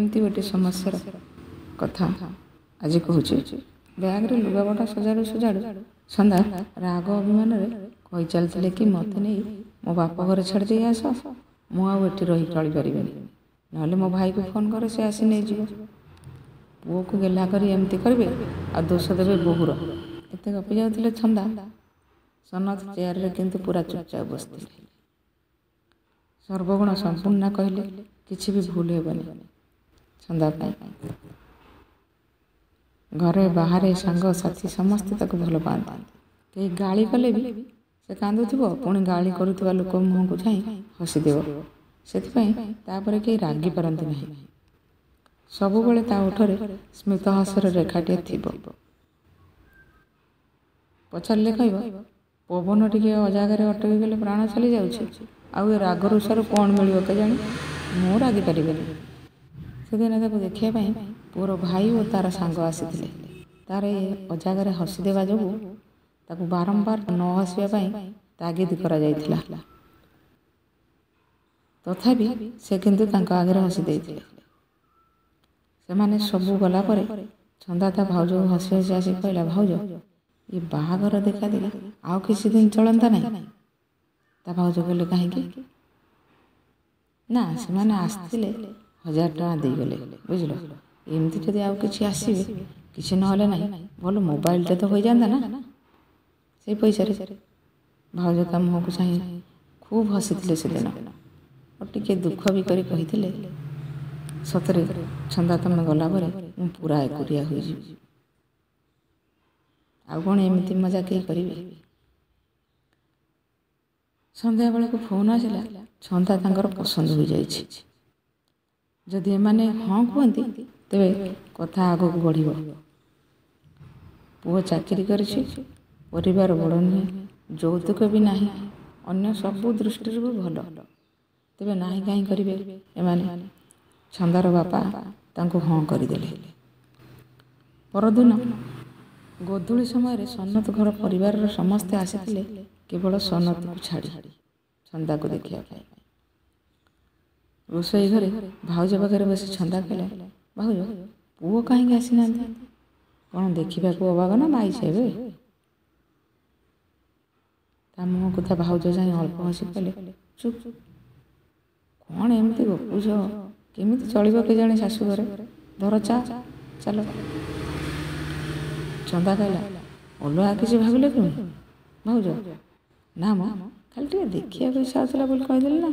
एमती गोटे समस्या कथा आज कहूँ बैग्रे लुगापटा सजाड़ू सजाड़ू सन्दा राग अभिमान कही चलते कि मत नहीं मो बाप घर छाड़ दे आस मुझे रही चली पारि ना मो भाई को फोन करे से आसी नहीं जीव पुओ को गेला कर एमती करेंगे आ दोष देवे बोहूर एत गपी जाते छंदा सनत चेयर रे किंतु पूरा चुपचाप बसते सर्वगुण संपूर्ण कहले किसी भी भूल हेबनी छंदा घरे बाहर सांग साथी समस्ते ताको भल पाते कई गाली कले भी से कांदुथिबो पुणी गाली करुथिबा लोक मुह को चाहि हसीदेव से कई रागी पारती नहीं सबुबले ता ओठरे स्मित हास्यर रेखाटे थिबो पचारे कह पवन टिके अजागार अटकी गले प्राण चली जाऊँ आउ राग रुषार कौन मिल के जानी मु रागी पारि से दिन देखा पुअर भाई और तार सांग आसी तार अजागार हसीदेवा जो ताकू बारंबार न हसवाई तागिद करा तथापि से किंतु तांका आगे हसी देते से सबू गला पर छंदा ता भाउज हसी हसी आसी कहला भाउज ये बाहागर देखा देखा आउ किसी दिन चलता नहीं ता भाउज कहले कहीं ना से आसते 1000 टका देगले बुझल एमती जदि आउ कि आसवे कि ना भल मोबाइल तो हो जाता ना से पैसा भाउज ता मुह को चाह खूब हसी से दिन और टिके दुख भी कही सतरे छंदा तुम गला मु पूरा एकुटिया हो आउ कौन एमती मजा कहीं करेंगे संध्या बेला को फोन आसला छंदा तांकर पसंद हो जाए जदि एमाने हाँ कहती तेरे कथा आग को बढ़ पुओ चाकरी कर परिवार बड़ नुहे यौतुक भी ना अन्य सबू दृष्टि भी भल तेरे ना कहीं करेंगे एमाने छंदार बापा तांको हाँ करदे परदिन गोधूली समय सनत घर परिवार समस्ते आसी केवल सनत को छाड़ी छंदा को देखा रोसई घरे भाउज पाखे बस छंदा कहला भाउज पुओ कहीं आसी ना कौन देखा अबाग ना माई छे मुह को भाउज जाए अल्प हसी कहले चुप कौन एमती गपुझ केमी चलो के जाने शाशु घरे धर चा चलो चंदा कहला अलग किसी भाविले कि भाउज ना मो खाली टे देखिया इच्छा होता बोली कहीदेली ना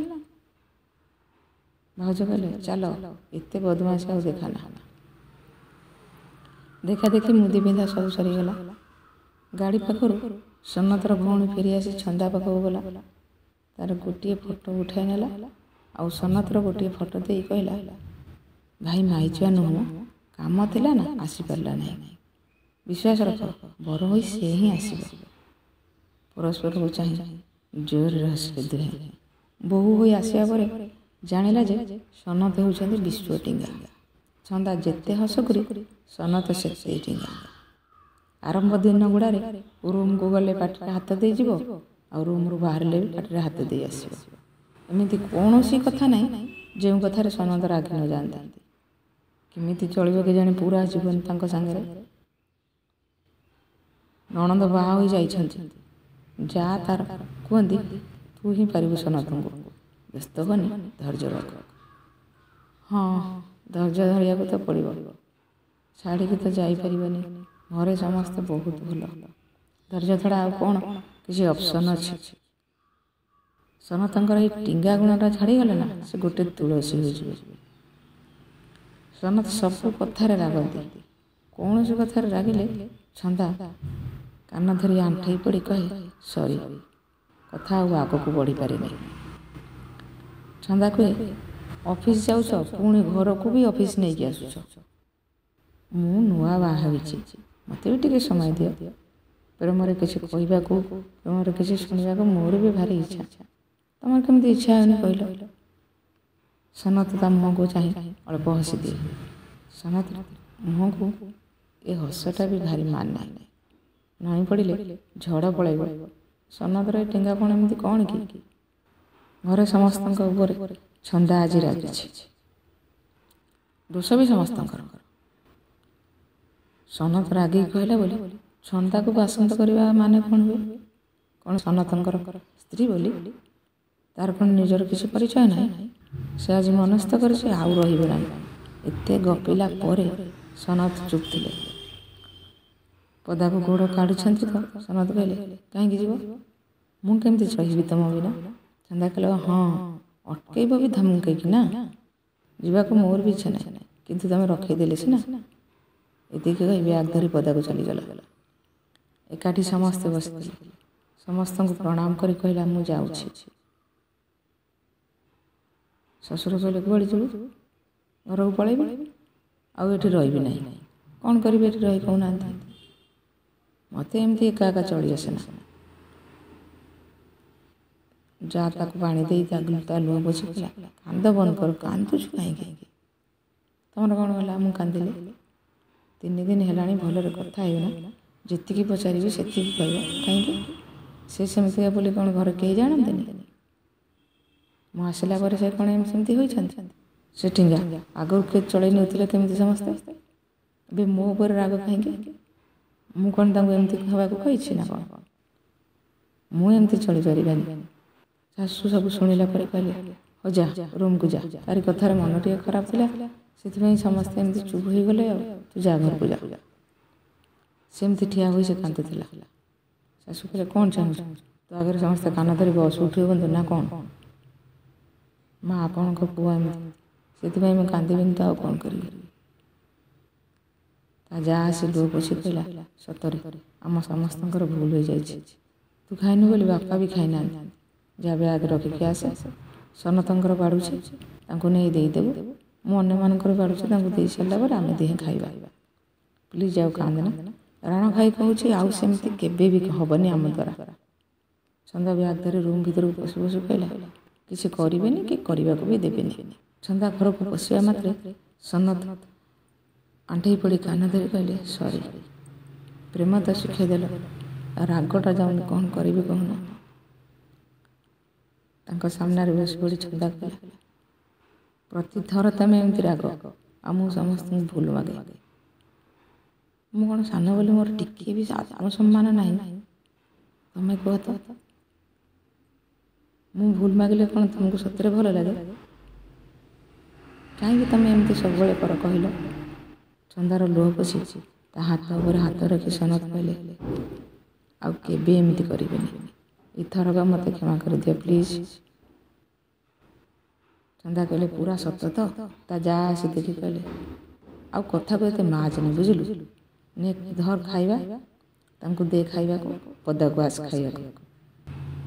भाउज कहले चलो एत बदमाश आ देखा ना देखा देखी मुदी बिंधा सब सरीगला गाड़ी पाखर सन्नतर भौणी फेरी आसी छंदा पाखक गला तार गोटे फोटो उठाई नेला आउ सन्नतर गोटे फोटो दे कहला भाई माइचुआ नुह काम थिला ना आसी पारला नहीं विश्वास रख बर हो से ही आसब परस्पर को चाह जोर हसी दुहे बोहू हो आसवा पर जानिला जे सनत होउछन्ति विश्व टिंगा छंदा जेते हस करी सनत से टिंगा आरंभ दिन गुड़ारे रूम को गले पाटे हाथ दे जीवो आ रूम रु बाहर ले पाटे हाथ दे आसीबो एमिति कोनोसी कथा नहीं जे कथार सनत रागी न जानता केमिति चलिबो के जाने पूरा जीवन तांको संगे ननद बाहा हो जाइछन्ति जा तार कहती तू ही पारिबु सनत को व्यस्त हनी धैर्य रख हाँ धैर्य धरिया तो पड़ो छाड़ी तो जापर घरे समस्ते बहुत भल धैर्य छड़ा आ कौन किसी ऑप्शन अच्छे सनतर ये टिंगा गुणटा छाड़ीगले ना से गोटे तुलसी हो सनत सब कथार रागती कौन से कथार रागिले छंदा कान धरी आंठई पड़ी कहे सॉरी कथा आग को बढ़ी पारे नहीं छंदा कहे ऑफिस जाऊच पुणी घर को भी ऑफिस नहीं आसुच मु नुआ बाहा मत भी टे समय दियो प्रेम किसी कहवा प्रेम किसी शुणा मोर भी भारी इच्छा तुम केमती इच्छा होनी कहल सनत ता मुह को चाह अल्प हसी दिए सनत मुह को ये हसटा भी भारी माना नहीं पड़े झड़ पड़े सनतर टेंगा कौन एमती कौन कि घरे समस्त छंदा आज रागी ଦୋଷ ବି ସମସ୍ତଙ୍କର। ସନତ ରାଗିକି କହିଲା ବୋଲି ଛନ୍ଦାକୁ ବାସନ୍ତ କରିବା ମାନେ କ'ଣ ହୁଏ? କ'ଣ ସନାତନଙ୍କର ସ୍ତ୍ରୀ ବୋଲି ତାର କ'ଣ ନିଜର କିଛି ପରିଚୟ ନାହିଁ? ସେ ଆଜି ମନସ୍ଥ କରିছে ଆଉ ରହିବେ ନାହିଁ। ଏତେ ଗପିଲା ପରେ ସନତ ଚୁପ୍ ଥିଲେ। ପଦାକୁ ଗୋଡ଼ କାଢ଼ୁଛନ୍ତି ତ ସନତ କହିଲେ, କାହିଁକି ଯିବ? ମୁଁ କେମିତି ଚଳିବି ତମ ବିନା? ଛନ୍ଦା କହିଲା, ହଁ ଅଟକେଇବ ବି ଧମକେଇକି ନା। ଯିବାକୁ ମୋର ବି ଇଚ୍ଛା ନାହିଁ, କିନ୍ତୁ ତମେ ରଖେଇଦେଲେ ସିନା। ଏତିକି କହି ବ୍ୟାଗ୍ ଧରି ପଦାକୁ ଚାଲିଗଲା। ଏକାଠି ସମସ୍ତେ ବସିଥିଲେ। ସମସ୍ତଙ୍କୁ ପ୍ରଣାମ କରି କହିଲା, ମୁଁ ଯାଉଛି। ଶ୍ୱଶୁର କହିଲେ, କୁଆଡ଼େ ଯିବୁ? ଘରକୁ ପଳେଇବି, ଆଉ ଏଠି ରହିବି ନାହିଁ। କ'ଣ କରିବି ଏଠି ରହି କହୁନାହାନ୍ତି? ମୋତେ ଏମିତି ଏକା ଏକା ଚଳି ଆସେନା। ଯା ତାକୁ ପାଣି ଦେଇ ତା ଲୁହ ପୋଛି କହିଲା, କାନ୍ଦ ବନ୍ଦ କର, କାନ୍ଦୁଛୁ କାହିଁକି? ତମର କ'ଣ ହେଲା ମୁଁ କାନ୍ଦିଲି? 3 ଦିନ ହେଲାଣି ଭଲରେ କଥା ହେଉନା। ଯେତିକି ପଚାରିବି ସେତିକି କହିବ। କାହିଁକି? ସେ ସେମିତିକା ବୋଲି କ'ଣ ଘରେ କେହି ଜାଣନ୍ତିନି? ମୁଁ ଆସିଲା ପରେ ସେ କ'ଣ ସେମିତି ହୋଇଛନ୍ତି? ସେ ଠିଙ୍ଗା ଆଗରୁ କିଏ ଚଳେଇ ନେଉଥିଲେ କେମିତି ସମସ୍ତେ? ଏବେ ମୋ ଉପରେ ରାଗ କାହିଁକି? ମୁଁ କ'ଣ ତାଙ୍କୁ ଏମିତି ହେବାକୁ କହିଛି ନା କ'ଣ? ମୁଁ ଏମିତି ଚଳିପାରିବିନି। ଶାଶୁ ସବୁ ଶୁଣିଲା ପରେ କହିଲେ, ହଉ ଯା ରୁମ୍କୁ ଯା। ତାରି କଥାରେ ମନ ଟିକେ ଖରାପ ଥିଲା, ସେଥିପାଇଁ ସମସ୍ତେ ଏମିତି ଚୁପ୍ ହୋଇଗଲେ। ଆଉ ତୁ ଯା ଘରକୁ ଯା। ସେମିତି ଠିଆ ହୋଇ ସେ କାନ୍ଦୁଥିଲା। ଶାଶୁ କହିଲେ, କ'ଣ ଚାହୁଁଛୁ? ତୋ ଆଗରେ ସମସ୍ତେ କାନ ଧରି ବସ ଉଠିବ ବନ୍ଧୁ ନା କ'ଣ? ମା ଆପଣଙ୍କ ପୁଅ ଏମିତି, ସେଥିପାଇଁ ମୁଁ କାନ୍ଦିବିନି ତ ଆଉ କ'ଣ କରିବି? ତା ଯା ଆସି ଲୁହ ପୋଛି କହିଲା, ସତରେ ଆମ ସମସ୍ତଙ୍କର ଭୁଲ ହୋଇଯାଇଛି। ତୁ ଖାଇନୁ ବୋଲି ବାପା ବି ଖାଇନାହାନ୍ତି। ଯା ବ୍ୟାଗ୍ ରଖିକି ଆସେ। ସନତଙ୍କର ବାଢ଼ୁଛି, ତାଙ୍କୁ ନେଇ ଦେଇଦେବୁ। ମୁଁ ଅନ୍ୟମାନଙ୍କର ବାଢ଼ୁଛି, ତାଙ୍କୁ ଦେଇ ସାରିଲା ପରେ ଆମେ ଦିହେଁ ଖାଇବା। ପ୍ଲିଜ୍ ଆଉ କାନ୍ଦେନା। ରାଣ ଭାଇ କହୁଛି ଆଉ ସେମିତି କେବେ ବି ହେବନି ଆମ ଦ୍ୱାରା। ଛନ୍ଦା ବ୍ୟାଗ୍ ଧରି ରୁମ୍ ଭିତରକୁ ପଶୁ ପଶୁ କହିଲା, କିଛି କରିବେନି କି କରିବାକୁ ବି ଦେବେନି। ଛନ୍ଦା ଘରକୁ ପଶିବା ମାତ୍ରେ ସନତ ଆଣ୍ଠେଇ ପଡ଼ି କାନ ଧରି କହିଲେ, ସରି। ପ୍ରେମ ତ ଶିଖେଇଦେଲ, ରାଗଟା ଯାଉନି, କ'ଣ କରିବି କହୁନ? ତାଙ୍କ ସାମ୍ନାରେ ବସି ପଡ଼ି ଛନ୍ଦା କହିଲା, ପ୍ରତିଥର ତମେ ଏମିତି ରାଗ ଆଉ ମୁଁ ସମସ୍ତଙ୍କୁ ଭୁଲ ମାଗେ। ମୁଁ କ'ଣ ସାନ ବୋଲି ମୋର ଟିକିଏ ବି ଆତ୍ମସମ୍ମାନ ନାହିଁ? ତମେ କୁହ ତ, ମୁଁ ଭୁଲ ମାଗିଲେ କ'ଣ ତୁମକୁ ସତରେ ଭଲ ଲାଗେ? କାହିଁକି ତମେ ଏମିତି ସବୁବେଳେ କର କହିଲ? ଛନ୍ଦାର ଲୁହ ପୋଛି ତା ହାତ ଉପରେ ହାତ ରଖି ସନତ କହିଲେ, ଆଉ କେବେ ଏମିତି କରିବେନି। ଏଥରକ ମୋତେ କ୍ଷମା କରିଦିଅ ପ୍ଲିଜ୍। ଛନ୍ଦା କହିଲେ, ପୁରା ସତ ତ? ତା ଯା ଆସି ଦେଖି କହିଲେ, ଆଉ କଥାକୁ ଏତେ ମାଜନି ବୁଝିଲୁ। ନେ ଧର ଖାଇବା, ତାଙ୍କୁ ଦେ ଖାଇବାକୁ, ପଦାକୁ ଆସ ଖାଇବାକୁ।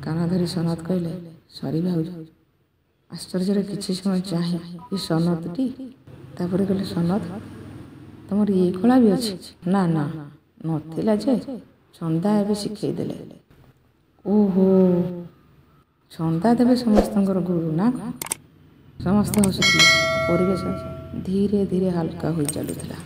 କାନ ଧରି ସନତ କହିଲେ, ସରି ଭାଉଜ। ଆଶ୍ଚର୍ଯ୍ୟରେ କିଛି ସମୟ ଚାହିଁ ଏ ସନତଟି, ତାପରେ କହିଲେ, ସନତ ତମର ଏ କଳା ବି ଅଛି? ନା ନା ନଥିଲା ଯେ ଛନ୍ଦା ଏବେ ଶିଖେଇ ଦେଲେ। ଓହୋ, ଛନ୍ଦା ଦେବେ ସମସ୍ତଙ୍କର ଗୁରୁ ନା? ସମସ୍ତେ ହସୁଥିଲେ। ପରିବେଶ ଧୀରେ ଧୀରେ ହାଲକା ହୋଇ ଚାଲୁଥିଲା।